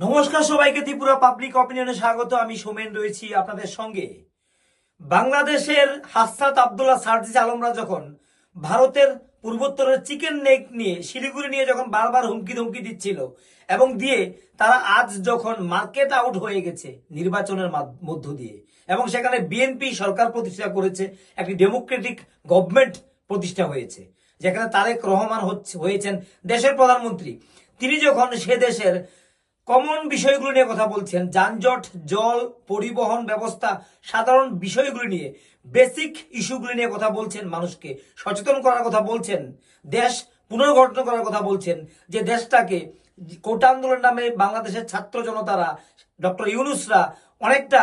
নমস্কার সবাইকে, ত্রিপুরা পাবলিক অপিনিয়নে স্বাগত। আমি সোমেন রয়েছি আপনাদের সঙ্গে। বাংলাদেশের হাসনাত আবদুল্লাহ সার্জিস আলমরা যখন ভারতের পূর্বোত্তরের চিকেন নেক নিয়ে শিলিগুড়ি নিয়ে যখন বারবার হুমকি ধমকি দিচ্ছিল এবং দিয়ে তারা আজ যখন মার্কেট আউট হয়ে গেছে নির্বাচনের মধ্য দিয়ে এবং সেখানে বিএনপি সরকার প্রতিষ্ঠা করেছে, একটি ডেমোক্রেটিক গভর্নমেন্ট প্রতিষ্ঠা হয়েছে, যেখানে তারেক রহমান হয়েছেন দেশের প্রধানমন্ত্রী। তিনি যখন সে দেশের কমন বিষয়গুলো নিয়ে কথা বলছেন, যানজট, জল, পরিবহন ব্যবস্থা, সাধারণ বিষয়গুলো নিয়ে, বেসিক ইস্যুগুলো নিয়ে কথা বলছেন, মানুষকে সচেতন করার কথা বলছেন, দেশ পুনর্গঠন করার কথা বলছেন, যে দেশটাকে কোটা আন্দোলন নামে বাংলাদেশের ছাত্র জনতারা, ডক্টর ইউনূসরা অনেকটা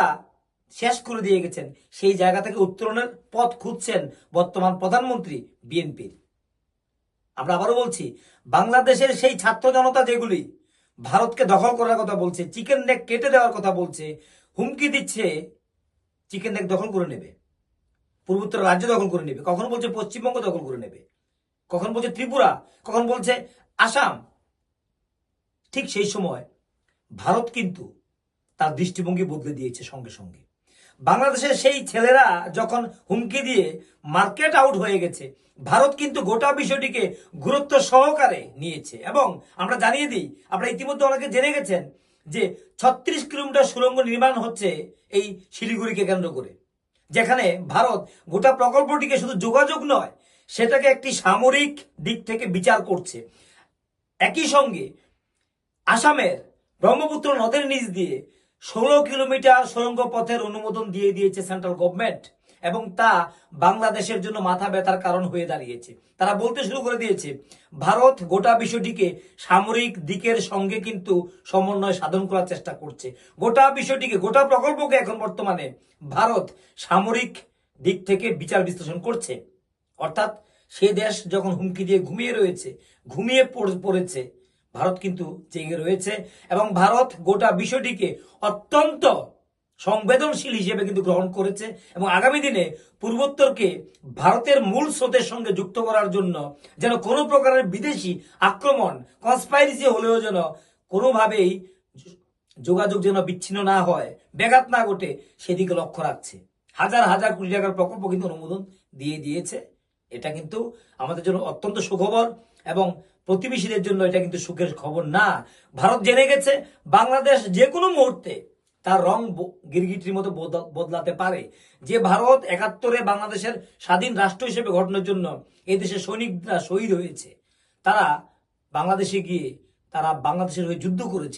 শেষ করে দিয়ে গেছেন, সেই জায়গা থেকে উত্তরণের পথ খুঁজছেন বর্তমান প্রধানমন্ত্রী বিএনপির। আমরা আবারও বলছি, বাংলাদেশের সেই ছাত্র জনতা যেগুলি ভারতকে দখল করার কথা বলছে, চিকেন নেক কেটে দেওয়ার কথা বলছে, হুমকি দিচ্ছে চিকেন নেক দখল করে নেবে, পূর্বোত্তর রাজ্য দখল করে নেবে, কখনো বলছে পশ্চিমবঙ্গ দখল করে নেবে, কখন বলছে ত্রিপুরা, কখন বলছে আসাম। ঠিক সেই সময় ভারত কিন্তু তার দৃষ্টিভঙ্গি বদলে দিয়েছে সঙ্গে সঙ্গে। বাংলাদেশের সেই ছেলেরা যখন হুমকি দিয়ে মার্কেট আউট হয়ে গেছে, ভারত কিন্তু গোটা বিষয়টিকে গুরুত্ব সহকারে নিয়েছে। এবং আমরা জানিয়ে দিই, আপনারা ইতিমধ্যে অনেকে জেনে গেছেন যে 36 কিলোমিটার সুড়ঙ্গ নির্মাণ হচ্ছে এই শিলিগুড়িকে কেন্দ্র করে, যেখানে ভারত গোটা প্রকল্পটিকে শুধু যোগাযোগ নয়, সেটাকে একটি সামরিক দিক থেকে বিচার করছে। একই সঙ্গে আসামের ব্রহ্মপুত্র নদের নিচ দিয়ে 16 কিলোমিটার সুড়ঙ্গ পথের অনুমোদন দিয়ে দিয়েছে সেন্ট্রাল গভর্নমেন্ট, এবং তা বাংলাদেশের জন্য মাথা ব্যথার কারণ হয়ে দাঁড়িয়েছে। তারা বলতে শুরু করে দিয়েছে, ভারত গোটা বিষয়টিকে সামরিক দিকের সঙ্গে কিন্তু সমন্বয় সাধন করার চেষ্টা করছে। গোটা বিষয়টিকে, গোটা প্রকল্পকে এখন বর্তমানে ভারত সামরিক দিক থেকে বিচার বিশ্লেষণ করছে। অর্থাৎ সে দেশ যখন হুমকি দিয়ে ঘুমিয়ে পড়েছে, ভারত কিন্তু জেগে রয়েছে এবং ভারত গোটা বিষয়টিকে অত্যন্ত সংবেদনশীল হিসেবে কিন্তু গ্রহণ করেছে এবং আগামী দিনে পূর্বোত্তরকে ভারতের মূল স্রোতের সঙ্গে যুক্ত করার জন্য যেন কোনো প্রকারের বিদেশি আক্রমণ, কনস্পাইরেসি হলেও যেন কোনোভাবেই যোগাযোগ যেন বিচ্ছিন্ন না হয়, ব্যাঘাত না ঘটে, সেদিকে লক্ষ্য রাখছে। হাজার হাজার কোটি টাকার প্রকল্প কিন্তু অনুমোদন দিয়ে দিয়েছে। এটা কিন্তু আমাদের জন্য অত্যন্ত সুখবর এবং প্রতিবেশীদের জন্য এটা কিন্তু সুখের খবর না। ভারত জেনে গেছে বাংলাদেশ যে কোনো মুহূর্তে তার রং গিরগিটির মতো বদলাতে পারে। যে ভারত 71-এ বাংলাদেশের স্বাধীন রাষ্ট্র হিসেবে গঠনের জন্য এই দেশের সৈনিকরা শহীদ হয়েছে, তারা বাংলাদেশে গিয়ে তারা বাংলাদেশের হয়ে যুদ্ধ করেছে।